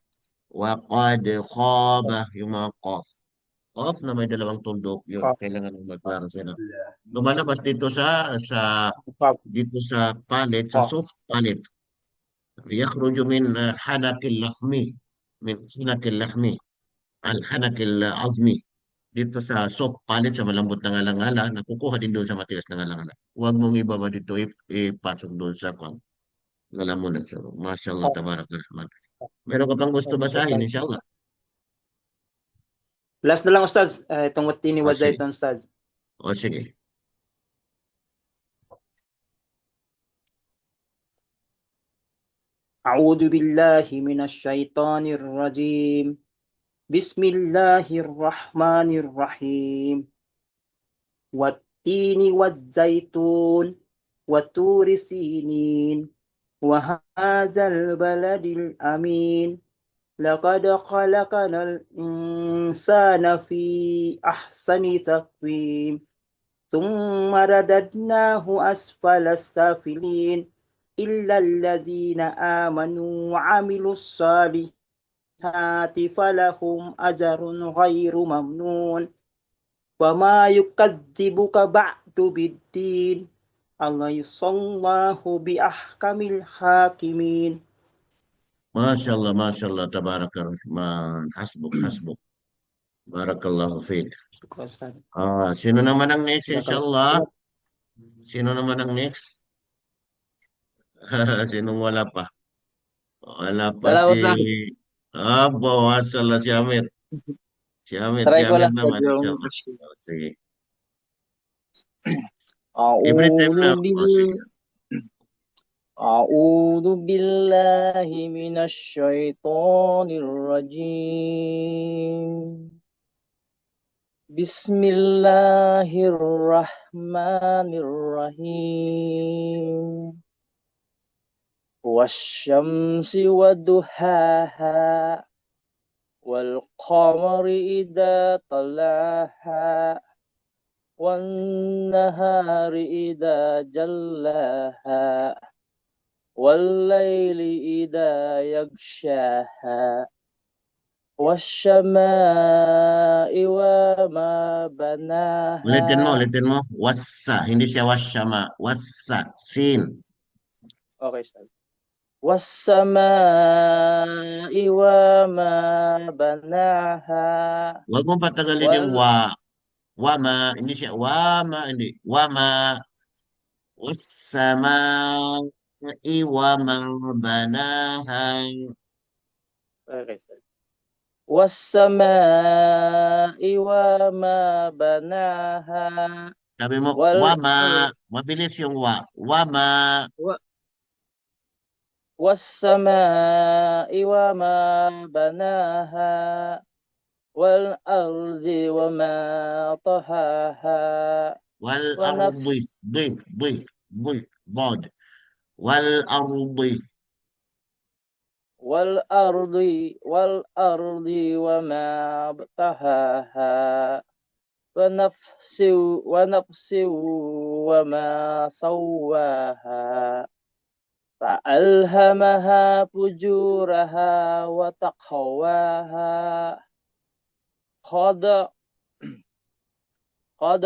A: yung mga qaf na may dalawang tuldok, yun, kailangan mo magklaro sila. Lumalabas dito sa palit, sa soft palit. يخرج من حنك اللحم الحنك العظمي dito sa soft palit sa malambot na ngalangala nakukuha din doon sa matigas na ngalangala. Huwag mong ibaba dito ipasok doon sa ngalamunan. So, mashallah, tabarakallah. Meron ka pang gusto basahin, inshallah.
F: Last na lang, Ustaz. Itong watini
A: O,
F: wadzay
A: sige.
F: itong, Ustaz.
A: O, sige.
F: أعوذ بالله من الشيطان الرجيم بسم الله الرحمن الرحيم والتين والزيتون وطور سينين وهذا البلد الأمين لقد خلقنا الإنسان في أحسن تقويم ثم رددناه أسفل السافلين إلا الذين آمنوا وعملوا الصالحات فلهم أجر غير ممنون وما يكذبك بعد بالدين أليس الله بأحكم الحاكمين.
A: Mashallah, tabarakallah. Hasbuk. Barakallahu fiik. Sino naman ang next, inshallah? Sino naman ang next? Sinong wala pa? Wala pa
D: Wala,
A: si...
D: Ustaz.
A: Mashallah, si Amir. Si Amir
D: Try ko lang
A: naman,
D: yung
A: inshallah. Sige. Every
D: أعوذ
A: time na. Sige.
D: أعوذ بالله من الشيطان الرجيم بسم الله الرحمن الرحيم والشمس وضحاها والقمر إذا طلعها والنهار إذا جلاها والليل إذا يغشاها والسماء وما بناها.
A: Ulitin mo. Wassa. Hindi siya wasyama. Wassa. Sin.
D: Okay, start. والسماء وما بناها.
A: Huwag mong patagalin yung wama. Hindi siya wama. Hindi. Wama. Wassama. Wama banaha.
D: Okay, start. والسماء وما بناها.
A: Sabi mo, wama. Mabilis yung wama.
D: والسماء وما بناها
G: والأرض وما طحاها
A: والأرض
G: ونفس
A: ضاد والأرض
G: والأرض والأرض وما طحاها ونفس وما سواها فألهمها فجورها وتقواها قد قد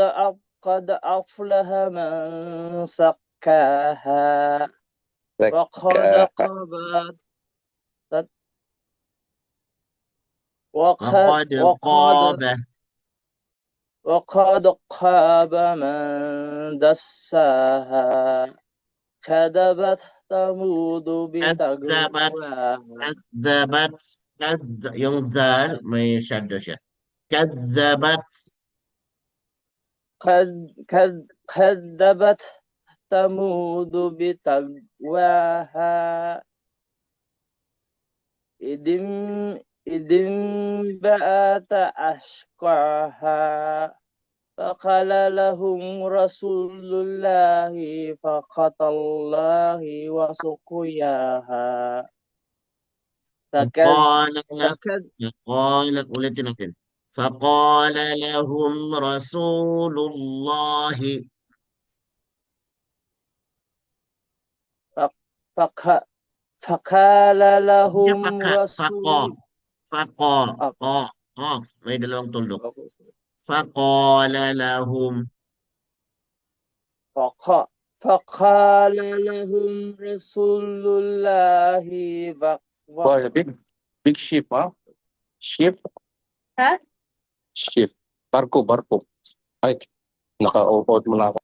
G: قد أفلح من زكاها وقد خاب
A: وقد خاب
G: وقد خاب من دساها كذبت ثمود بتقواها
A: كذبت yung zal may shadow siya. كذبت
G: كذبت ثمود بتقواها إذ انبعث أشقاها فقال لهم رسول الله فقط الله وسقياها
A: ulitin natin. فقال لهم رسول الله
G: فقال لهم
A: فقا
G: رسول
A: قاف may dalawang tuldok. فقال لهم
G: فقال لهم رسول الله
E: Boy, big ship, ha? Ship?
H: Ha?
E: Ship. Barko. Ay, naka-upload mo na ako.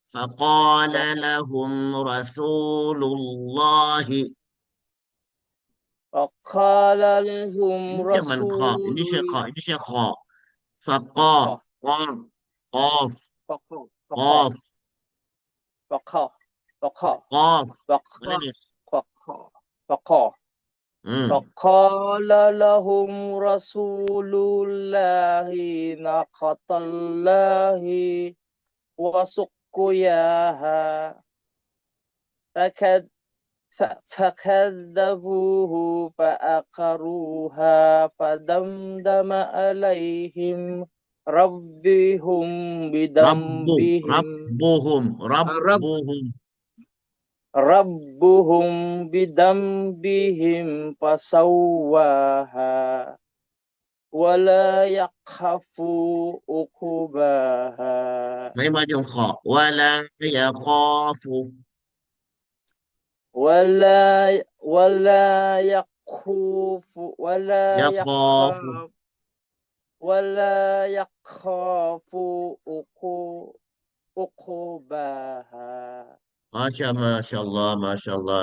A: فقال لهم رسول الله
G: فقال لهم
A: hindi siya man kha,
G: رسول
A: hindi siya kha. فقا قاف قاف قاف malinis.
G: فقال لهم رسول الله ناقة الله وسقياها فكذبوه فأقروها فدمدم عليهم ربهم بذنبهم فسواها ولا يخاف عقباها
A: may yung kha. ولا يخاف
G: ولا يخاف عقباها
A: Masya Allah,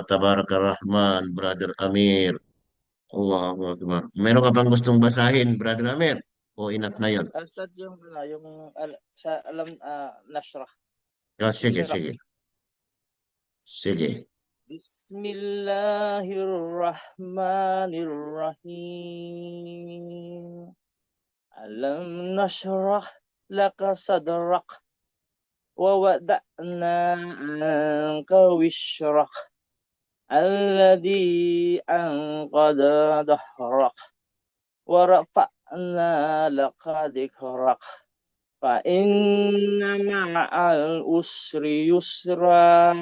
A: Tabarakalrahman, Brother Amir. Allahu Akbar. Meron ka bang gustong basahin, Brother Amir? O enough na yun?
G: Ustad yung sa alam nashrah.
A: Sige.
G: Bismillahirrahmanirrahim. Alam nashrah laka sadrak wa wada'na anka wishrak alladhi anqada dahrak wa rafa'na laka dhikrak fa inna ma'al usri yusra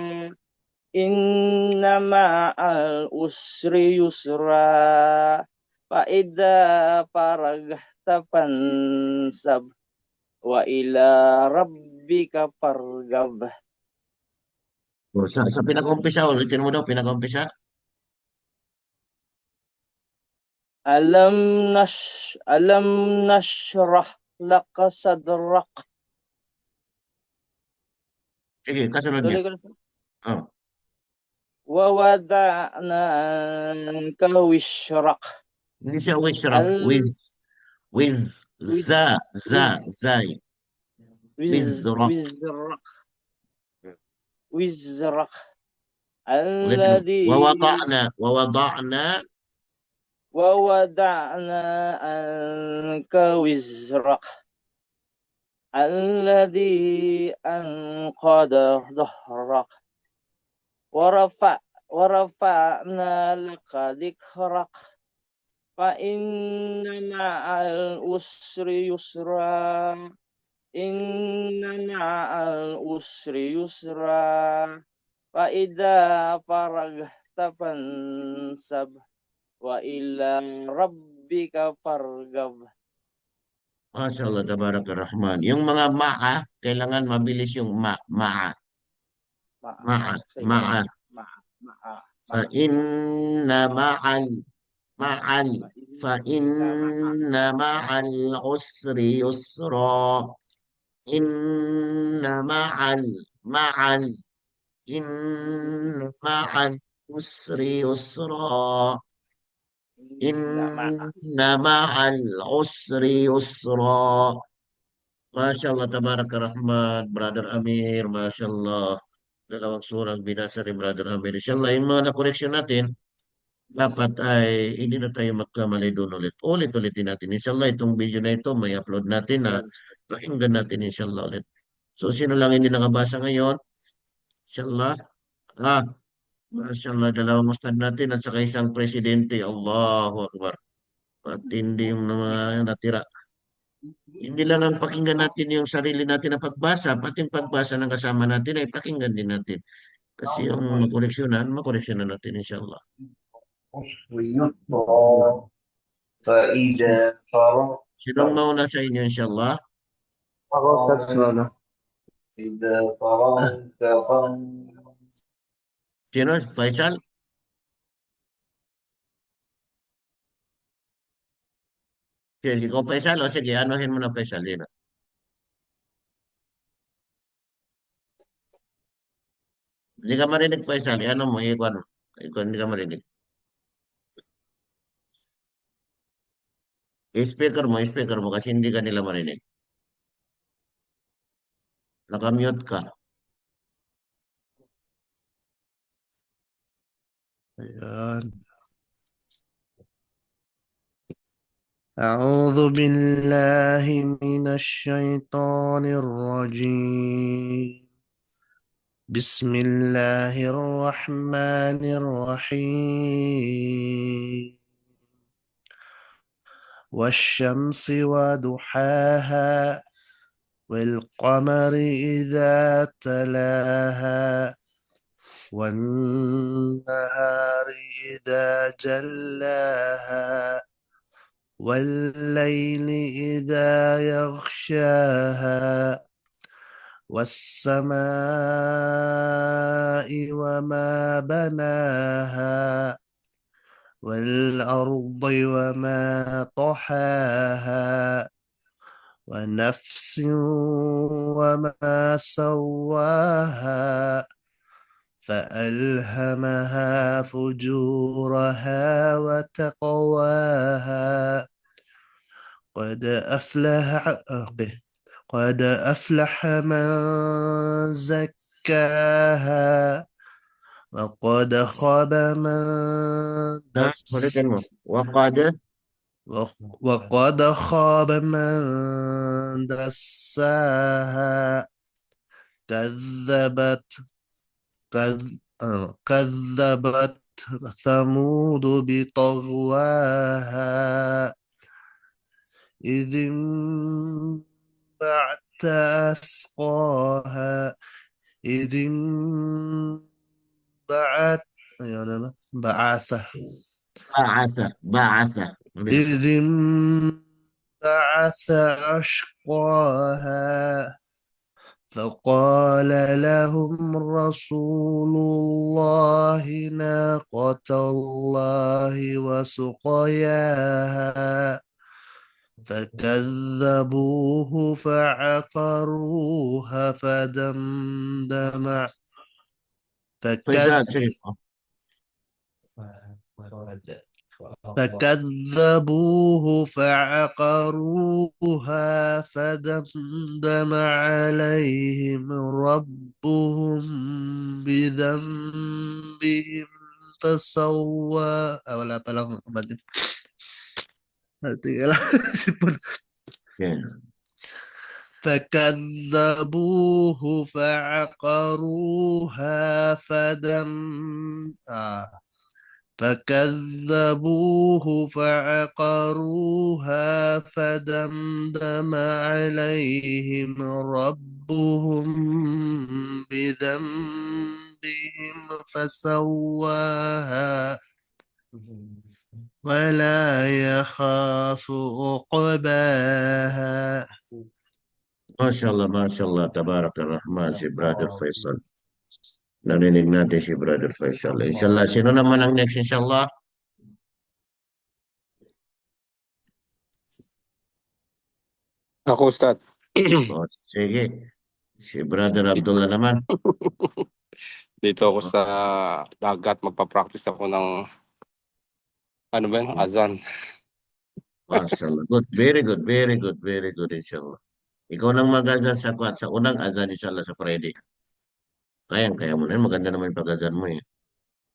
G: fa idza faragta fansab wa ila rabbika fargab.
A: Sa pinag-umpisa, ulitin mo daw, pinag-umpisa.
G: Alam nashrah laka sadrak.
A: Sige, kasunod niya.
G: Wa wada'na anka wishrak.
A: Hindi siya wishrak, zay.
G: Wizrak.
A: Ulitin mo.
H: الذي
A: Wawada'na.
H: ووضعنا عنك وزرك الذي أنقض ظهرك ورفعنا لك ذكرك فإن مع العسر يسرا إن مع العسر يسرا فإذا فرغت فانصب وإلى ربك فارغب.
A: Masya Allah, tabarakalrahman. Yung mga ma'a, kailangan mabilis yung ma'a. Ma'a, ma'a. Fa inna ma'al usri yusra. Inna ma'al inna ma'al usri yusra. Inna ma'al usri yusra. Masya Allah, tabarakalrahman, Brother Amir, Masya Allah. Dalawang surang binasa ni Brother Amir. Inshallah, yung mga na-correction natin, dapat ay hindi na tayo magkamali doon ulit. Ulit-ulitin natin. Inshallah, itong video na ito, may upload natin na pakinggan natin inshallah ulit. So, sino lang hindi nakabasa ngayon? Inshallah. Masya Allah, dalawang ustad natin at saka isang presidente. Allahu Akbar. Patindi yung mga natira. Hindi lang ang pakinggan natin yung sarili natin na pagbasa, pati yung pagbasa ng kasama natin ay pakinggan din natin. Kasi yung makoreksyonan natin inshallah.
I: فإذا فرغت
A: Sinong mauna sa inyo inshallah?
D: Ako, Ustaz, Lolo.
I: إذا فرغت
A: Sino? Faisal? Sige, ikaw Faisal o sige, anuhin mo na Faisal. Dino. Hindi ka marinig Faisal, ano mo, ikuan mo. Ikaw hindi ka marinig. I-speaker mo kasi hindi ka nila marinig. Nakamute ka.
J: Ayan. أعوذ بالله من الشيطان الرجيم بسم الله الرحمن الرحيم والشمس وضحاها والقمر إذا تلاها والنهار إذا جلاها والليل إذا يغشاها والسماء وما بناها والأرض وما طحاها ونفس وما سواها فألهمها فجورها وتقواها قد أفلح من زكاها وقد خاب من
A: Ulitin mo.
J: وقد خاب من دساها كذبت ثمود بطغواها إذ انبعث أسقاها إذ انبعث
A: بعث.
J: إذ انبعث أشقاها فقال لهم رسول الله ناقة الله وسقياها فكذبوه فعقروها
A: Faisal, sige.
J: فكذبوه فعقروها فدمدم عليهم ربهم بذنبهم فسوى wala palang kapatid. Tingnan lang.
A: Okay.
J: فكذبوه فعقروها فكذبوه فعقروها فدمدم عليهم ربهم بذنبهم فسواها ولا يخاف عقباها.
A: Masya Allah, Tabarakalrahman, si Brother Faisal. Narinig natin si Brother Faisal. Inshallah, sino naman ang next inshallah?
K: Ako, Ustad.
A: O, sige. Si Brother Abdullah naman.
K: Dito ako sa dagat, magpa-practice ako ng ano ba yun? Azan.
A: Mashallah. Good. Very good. Very good. Very good, inshallah. Ikaw nang mag-azan sa kwat. Sa unang azan, inshallah, sa Friday. Kaya mo na yun. Maganda naman yung pag-azan mo eh.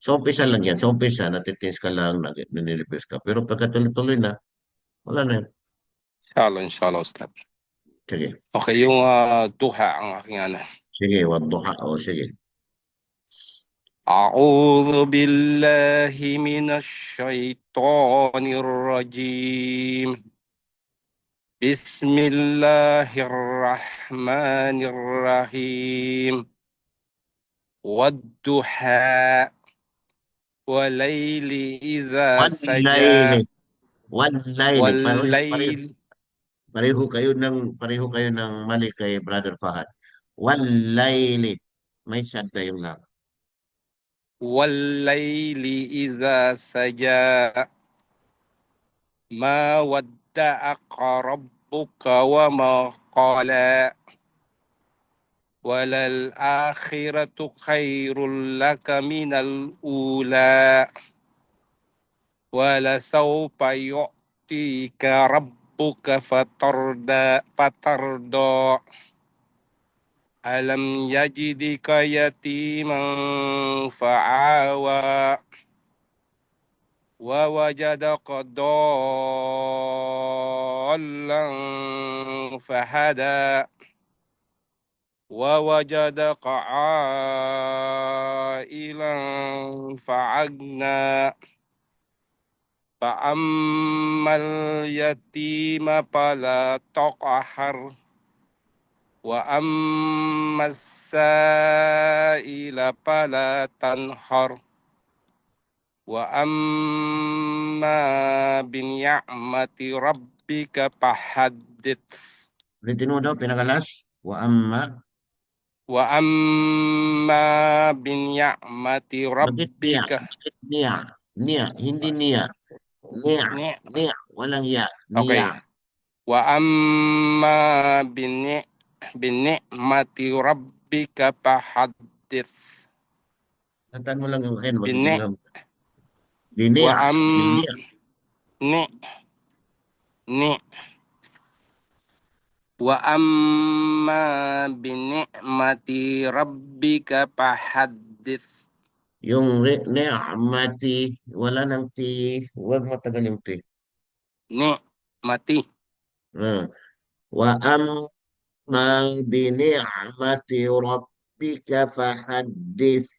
A: So, umpisa lang yan. Sa umpisa, natitins ka lang, ninilipis ka. Pero pagka tuloy-tuloy na, wala na yun.
K: Inshallah, Ustad.
A: Sige.
K: Okay, yung duha ang aking ano.
A: Sige, wadduha. O, sige.
K: أعوذ بالله من الشيطان الرجيم بسم الله الرحمن الرحيم والضحى والليل إذا سجى والليل
A: Pareho kayo ng mali kay Brother Fahad. Wallayli. May sadda yung lang.
K: والليل إذا سجى ما ودعك ربك وما قلى وللآخرة خير لك من الأولى ولسوف يعطيك ربك فترضى ألم يجدك يتيما فعاوى ووجدك ضالا فهدى ووجدك عائلا فأغنى فأما اليتيم فلا تقهر وأما السائل فلا تنهر وأما بنعمة ربك فحدث.
A: Ulitin mo daw, pinakalas. وأما
K: بنعمة ربك.
A: Niya. Hindi niya. Niya. Walang ya. Niya.
K: Okay. وأما بنعمة ربك فحدث.
A: Tandaan mo lang yung akin.
K: وأما بنعمة ربك فحدث.
A: Yung ni'mati, wala nang ti. Huwag matagal yung ti.
K: Ni'mati.
A: Wa amma bi ni'mati rabbika fahaddith.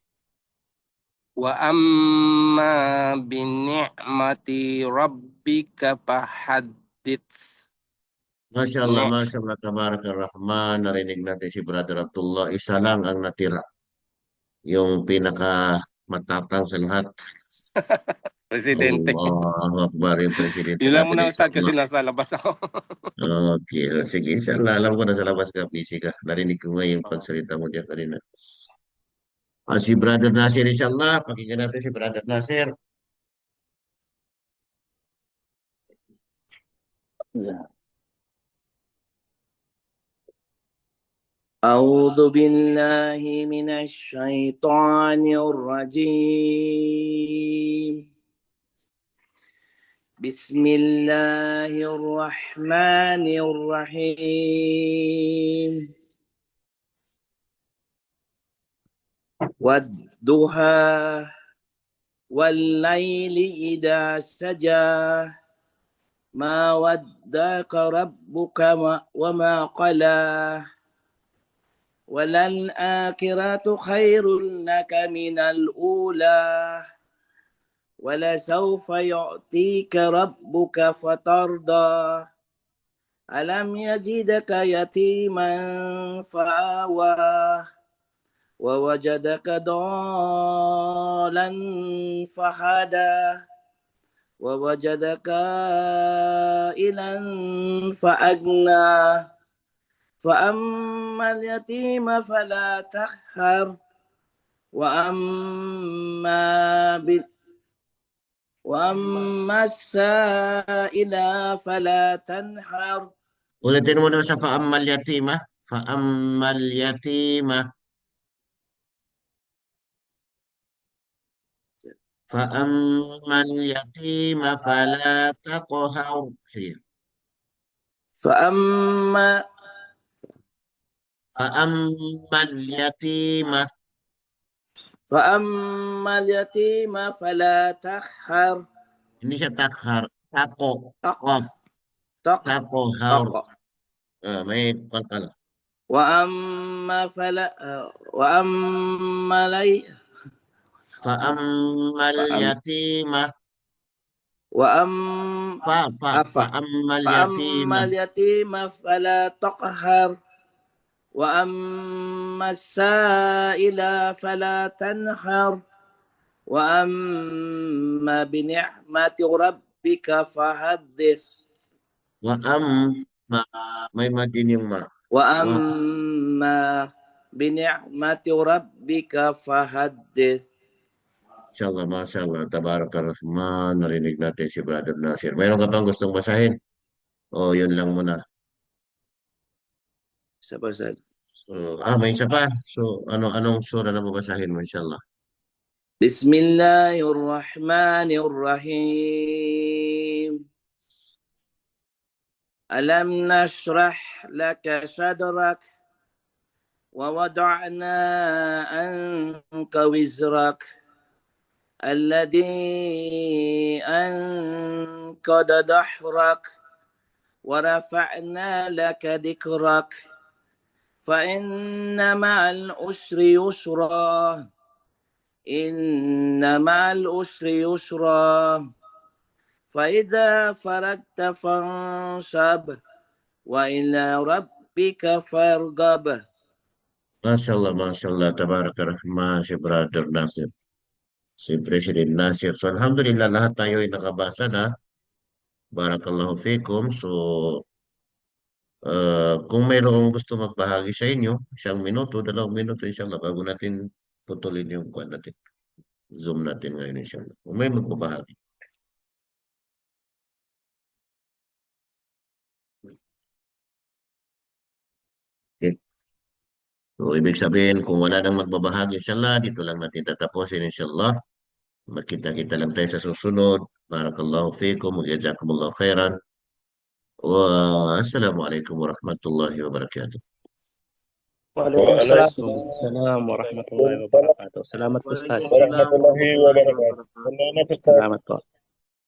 K: Wa amma bi ni'mati rabbika fahaddith.
A: Masya Allah, Tabarakalrahman. Narinig natin si Brother Abdullah. Isa lang ang natira. Yung pinaka matapang sa lahat.
K: Presidente.
A: Allahu Akbar, yung presidente.
K: Yun lang muna, Ustad, kasi nasa labas ako.
A: Okay, sige. Inshallah, alam ko nasa labas ka, busy ka. Narinig ko nga yung pagsalita mo dyan kanina. Si Brother Nasir, inshallah. Pakinggan natin si Brother Nasir.
L: أعوذ بالله من الشيطان الرجيم Bismillahirrahmanirrahim. Wadduha wal-laili idha saja ma waddaka rabbuka wa ma qala walal akhiratu khairul laka minal ula wala sawfa yu'tika rabbuka fatarda alam yajidaka yatiman fa'awa wa wajadaka dalan fahada wa wajadaka ilan fa'agna fa ammal yatima fala takhar wa amma as-sa'ila fala tanhar.
A: Ulitin mo daw sa fa'ammal yatima. Fa'ammal yatima. فأما اليتيم فلا تقهر.
L: فأما
A: اليتيم
L: فلا تقهر.
A: Ini siya takhar. Tako. Off.
L: تقهر
A: Takohar. May pangkala.
L: وأما
A: فأما اليتيم فأما
L: اليتيم فلا تقهر وأما السائل فلا تنهر وأما بنعمة ربك فحدث.
A: وأما may madin yung ma.
L: وأما بنعمة ربك فحدث.
A: Inshallah, mashallah, tabarakallah, narinig natin si Brother Nasir. Mayroon ka pang gustong basahin? O yun lang muna.
L: Isa pa, Ustad.
A: So, may isa pa. So, anong sura na babasahin mo, inshallah?
L: Bismillahirrahmanirrahim. Alam nashrah laka sadrak wa wada'na anka wizrak alladhi anqada dahrak wa rafa'na laka dhikrak fa inna ma'al usri yusra inna ma'al usri yusra fa idza faragta fansab wa ila rabbika farghab.
A: Mashallah, tabarakallah, si Brother Nasir. Si President Nasir. So, alhamdulillah, lahat tayo ay nakabasa na. Barakallahu fikum. So, kung mayroong gusto magbahagi sa inyo, 1 minuto, 2 minuto, inshallah, bago natin putulin yung kuwan natin. Zoom natin ngayon, inshallah. Kung may magbabahagi. Okay. So, ibig sabihin, kung wala nang magbabahagi, inshallah, dito lang natin tatapusin, inshallah. Magkita-kita lang tayo sa susunod. Barakallahu fikum. Jazakumullahu khairan. Wassalamualaikum warahmatullahi wabarakatuh.
E: Waalaikumsalam warahmatullahi wabarakatuh. Salamat, Ustaz.
B: Warahmatullahi wabarakatuh.
E: Salamat po.